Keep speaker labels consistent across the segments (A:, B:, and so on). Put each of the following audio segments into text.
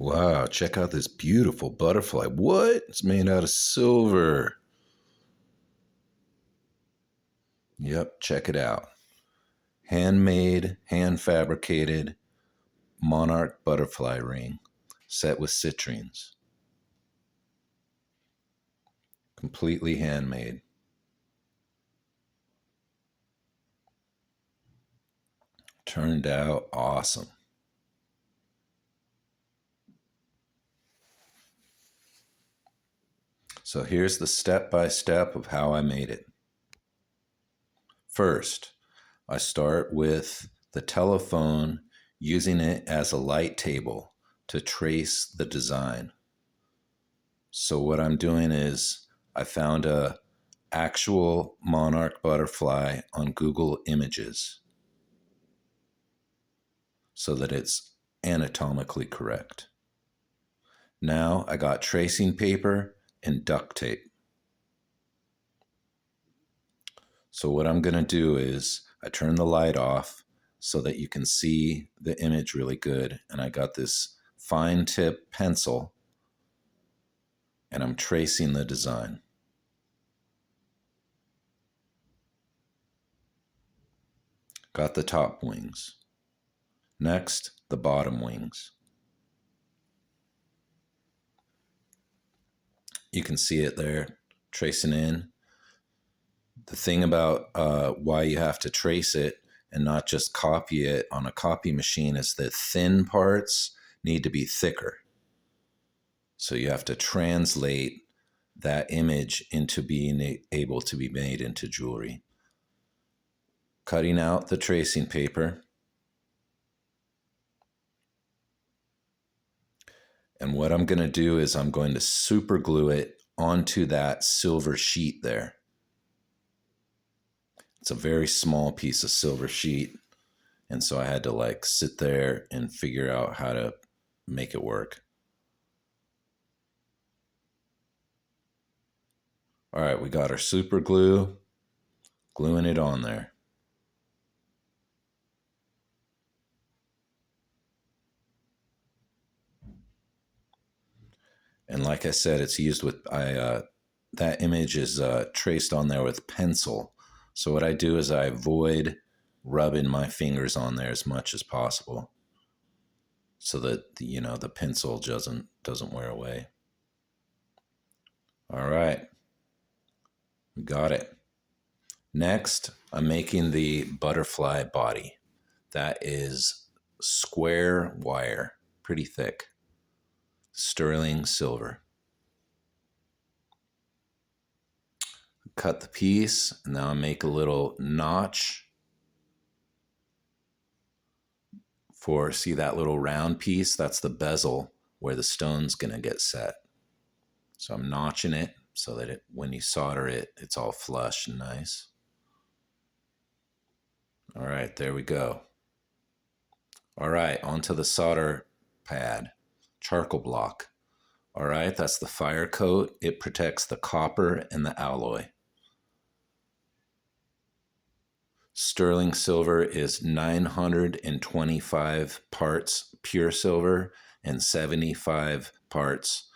A: Wow, check out this beautiful butterfly. What? It's made out of silver. Yep, check it out. Handmade, hand fabricated Monarch Butterfly ring set with citrines. Completely handmade. Turned out awesome. So here's the step-by-step of how I made it. First, I start with the telephone, using it as a light table to trace the design. So what I'm doing is I found a actual monarch butterfly on Google Images so that it's anatomically correct. Now I got tracing paper and duct tape. So what I'm going to do is I turn the light off so that you can see the image really good. And I got this fine tip pencil and I'm tracing the design. Got the top wings. Next, the bottom wings. You can see it there, tracing in. The thing about why you have to trace it and not just copy it on a copy machine is the thin parts need to be thicker. So you have to translate that image into being able to be made into jewelry. Cutting out the tracing paper. And what I'm going to do is I'm going to super glue it onto that silver sheet there. It's a very small piece of silver sheet. And so I had to sit there and figure out how to make it work. All right, we got our super glue, gluing it on there. And like I said, it's used with, that image is traced on there with pencil. So what I do is I avoid rubbing my fingers on there as much as possible so that, the pencil doesn't wear away. All right, we got it. Next, I'm making the butterfly body. That is square wire, pretty thick, sterling silver. Cut the piece, and now I make a little notch see that little round piece? That's the bezel where the stone's gonna get set. So I'm notching it so that when you solder it, it's all flush and nice. All right, there we go. All right, onto the solder pad, charcoal block. All right, that's the fire coat. It protects the copper and the alloy. Sterling silver is 925 parts pure silver and 75 parts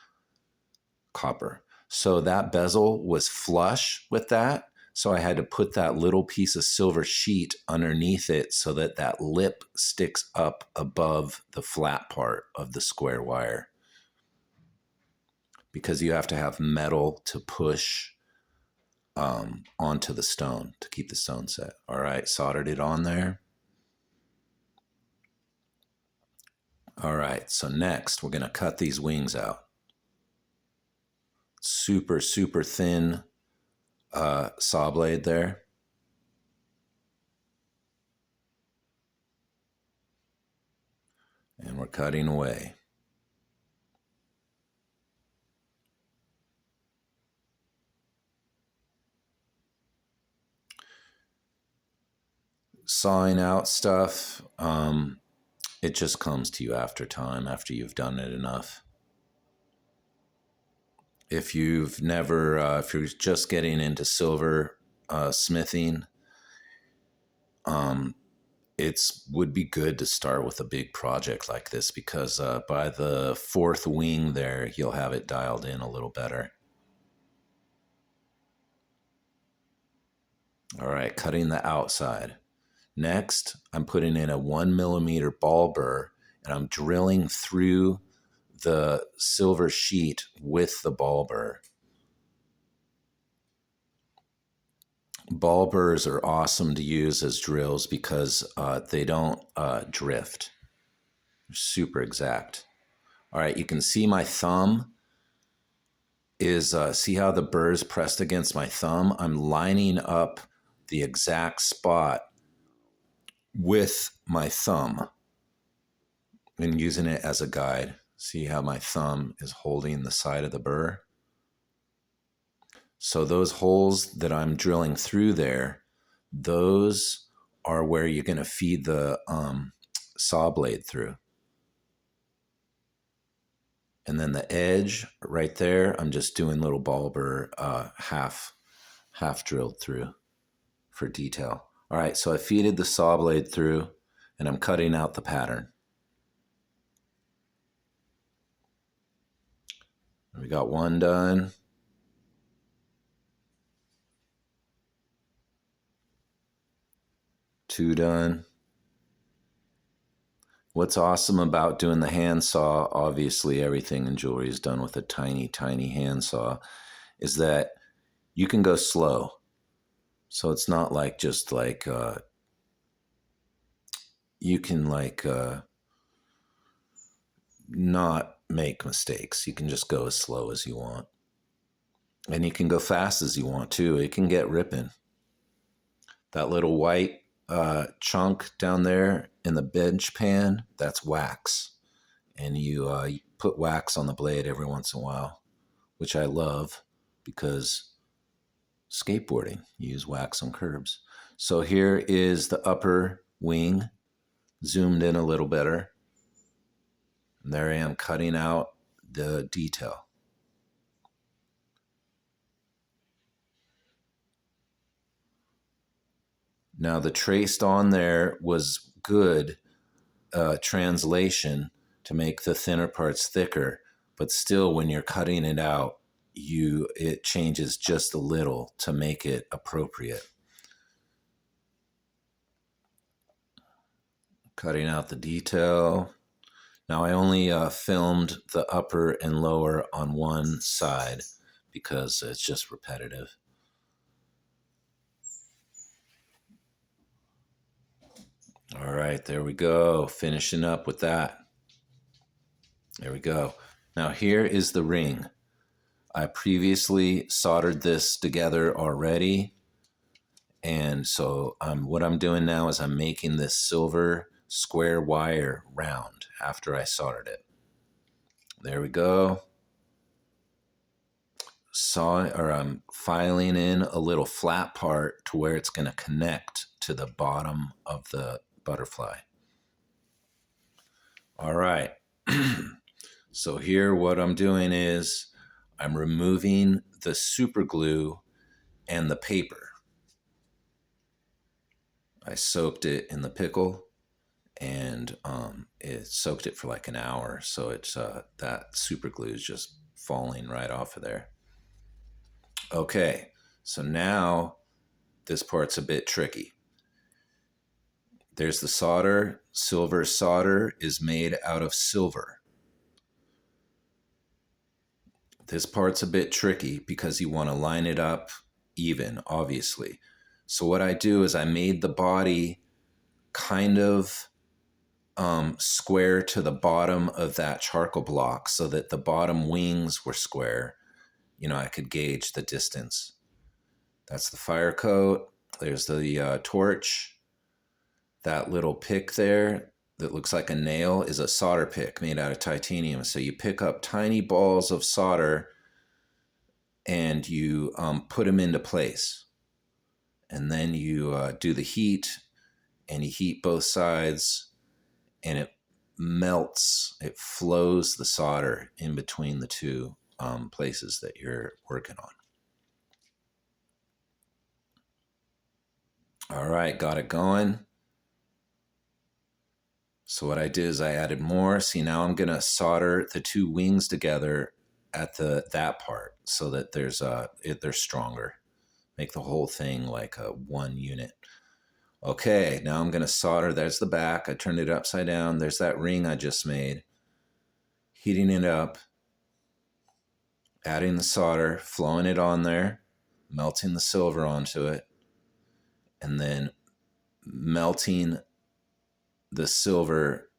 A: copper. So that bezel was flush with that. So I had to put that little piece of silver sheet underneath it so that that lip sticks up above the flat part of the square wire. Because you have to have metal to push onto the stone to keep the stone set. All right, soldered it on there. All right, so next we're gonna cut these wings out. Super, super thin saw blade there. And we're cutting away. Sawing out stuff, it just comes to you after time, after you've done it enough. If you've never, if you're just getting into silver smithing, It's would be good to start with a big project like this because by the fourth wing there, you'll have it dialed in a little better. All right, cutting the outside. Next, I'm putting in a 1 millimeter ball burr and I'm drilling through the silver sheet with the ball burr. Ball burrs are awesome to use as drills because they don't drift. They're super exact. All right, you can see my thumb is, see how the burr is pressed against my thumb? I'm lining up the exact spot with my thumb and using it as a guide. See how my thumb is holding the side of the burr? So those holes that I'm drilling through there, those are where you're going to feed the saw blade through. And then the edge right there, I'm just doing little ball burr half drilled through for detail. All right, so I feeded the saw blade through and I'm cutting out the pattern. We got one done. Two done. What's awesome about doing the handsaw, obviously everything in jewelry is done with a tiny, tiny handsaw, is that you can go slow. So it's not like just like, you can like not make mistakes. You can just go as slow as you want. And you can go fast as you want too. It can get ripping. That little white chunk down there in the bench pan, that's wax. And you put wax on the blade every once in a while, which I love because skateboarding, you use wax on curbs. So here is the upper wing, zoomed in a little better. And there I am cutting out the detail. Now the traced on there was good translation to make the thinner parts thicker, but still when you're cutting it out, it changes just a little to make it appropriate. Cutting out the detail. Now I only filmed the upper and lower on one side because it's just repetitive. All right, there we go. Finishing up with that. There we go. Now here is the ring. I previously soldered this together already. And so what I'm doing now is I'm making this silver square wire round after I soldered it. There we go. I'm filing in a little flat part to where it's going to connect to the bottom of the butterfly. All right. So here what I'm doing is I'm removing the super glue and the paper. I soaked it in the pickle and it soaked it for like an hour. So it's that super glue is just falling right off of there. Okay, so now this part's a bit tricky. There's the solder. Silver solder is made out of silver. This part's a bit tricky because you want to line it up even, obviously. So what I do is I made the body kind of square to the bottom of that charcoal block so that the bottom wings were square. You know, I could gauge the distance. That's the fire coat. There's the torch. That little pick there that looks like a nail is a solder pick made out of titanium. So you pick up tiny balls of solder and you put them into place. And then you do the heat and you heat both sides and it melts, it flows the solder in between the two places that you're working on. All right, got it going. So what I did is I added more. See, now I'm gonna solder the two wings together at that part so that they're stronger. Make the whole thing like a one unit. Okay, now I'm gonna solder. There's the back. I turned it upside down. There's that ring I just made. Heating it up, adding the solder, flowing it on there, melting the silver onto it, and then melting the silver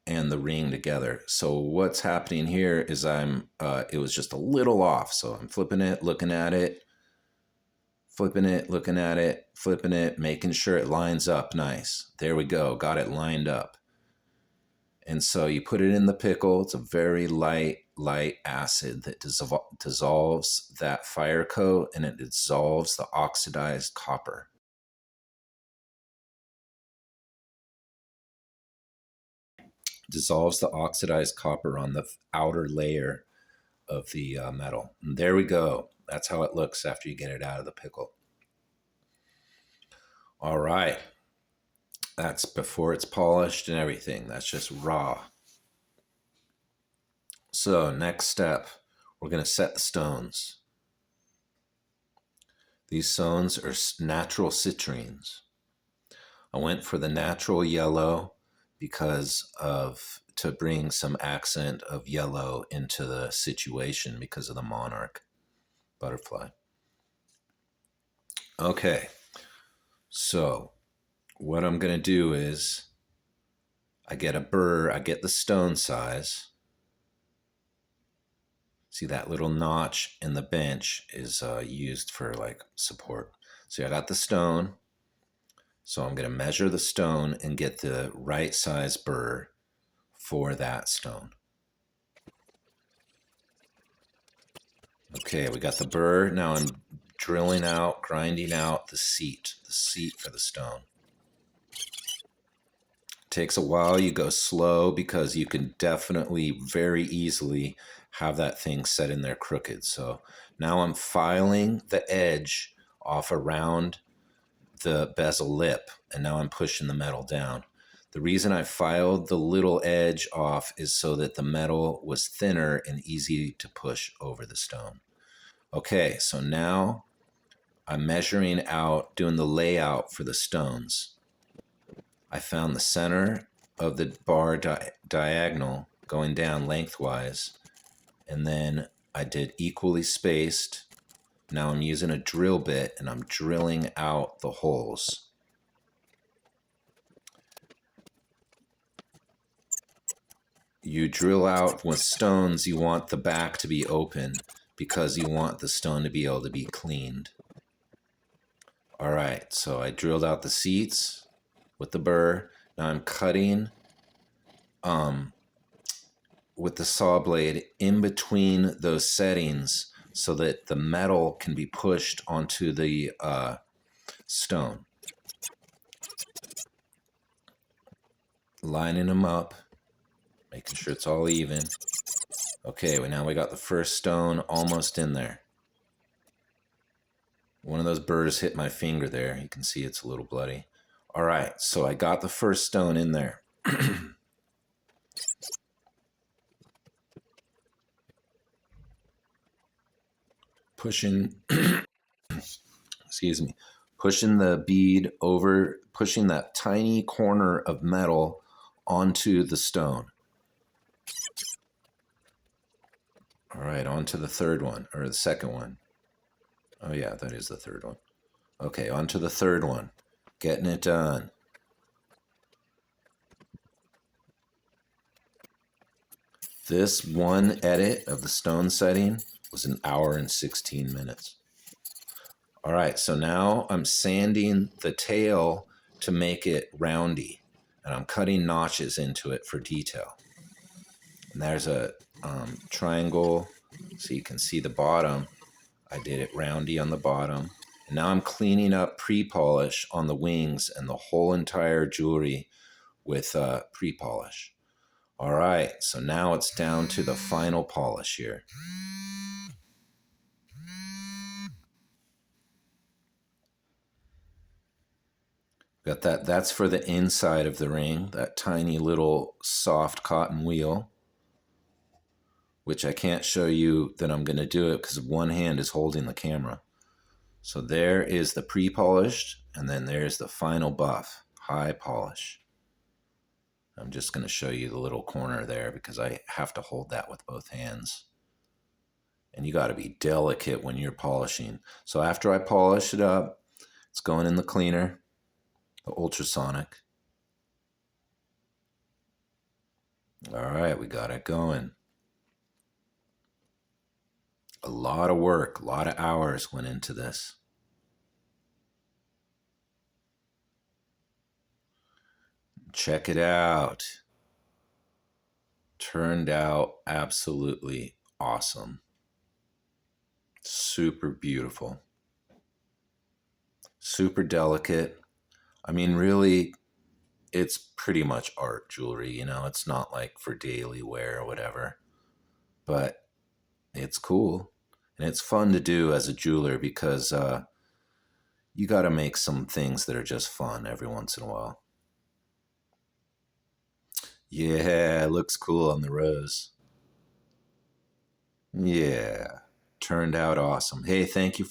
A: and the ring together. So what's happening here is it was just a little off. So I'm flipping it, looking at it, flipping it, looking at it, flipping it, making sure it lines up nice. There we go, got it lined up. And so you put it in the pickle. It's a very light acid that dissolves that fire coat, and it dissolves the oxidized copper. Dissolves the oxidized copper on the outer layer of the metal. And there we go. That's how it looks after you get it out of the pickle. All right. That's before it's polished and everything. That's just raw. So next step, we're going to set the stones. These stones are natural citrines. I went for the natural yellow to bring some accent of yellow into the situation because of the Monarch Butterfly. Okay, so what I'm going to do is I get a burr, I get the stone size. See that little notch in the bench is used for like support. So I got the stone. So I'm going to measure the stone and get the right size burr for that stone. Okay, we got the burr. Now I'm grinding out the seat for the stone. Takes a while. You go slow because you can definitely very easily have that thing set in there crooked. So now I'm filing the edge off around the bezel lip, and now I'm pushing the metal down. The reason I filed the little edge off is so that the metal was thinner and easy to push over the stone. Okay, so now I'm measuring out, doing the layout for the stones. I found the center of the bar diagonal going down lengthwise, and then I did equally spaced. Now I'm using a drill bit and I'm drilling out the holes. You drill out with stones, you want the back to be open because you want the stone to be able to be cleaned. All right, so I drilled out the seats with the burr. Now I'm cutting with the saw blade in between those settings so that the metal can be pushed onto the stone. Lining them up, making sure it's all even. Okay, well, now we got the first stone almost in there. One of those burrs hit my finger there. You can see it's a little bloody. All right, so I got the first stone in there. Pushing, excuse me, pushing the bead over, pushing that tiny corner of metal onto the stone. All right, on to the third one, or the second one. Oh yeah, that is the third one. Okay, on to the third one. Getting it done. This one edit of the stone setting was 1 hour and 16 minutes. All right, so now I'm sanding the tail to make it roundy, and I'm cutting notches into it for detail. And there's a triangle, so you can see the bottom. I did it roundy on the bottom. And now I'm cleaning up pre-polish on the wings and the whole entire jewelry with pre-polish. All right, so now it's down to the final polish here. Got that. That's for the inside of the ring, that tiny little soft cotton wheel, which I can't show you that I'm going to do it because one hand is holding the camera. So there is the pre-polished, and then there's the final buff, high polish. I'm just going to show you the little corner there because I have to hold that with both hands. And you got to be delicate when you're polishing. So after I polish it up, it's going in the cleaner, the ultrasonic. All right, we got it going. A lot of work, a lot of hours went into this. Check it out. Turned out absolutely awesome. Super beautiful. Super delicate. I mean, really, it's pretty much art jewelry, you know, it's not like for daily wear or whatever, but it's cool. And it's fun to do as a jeweler because you got to make some things that are just fun every once in a while. Yeah, it looks cool on the rose. Yeah, turned out awesome. Hey, thank you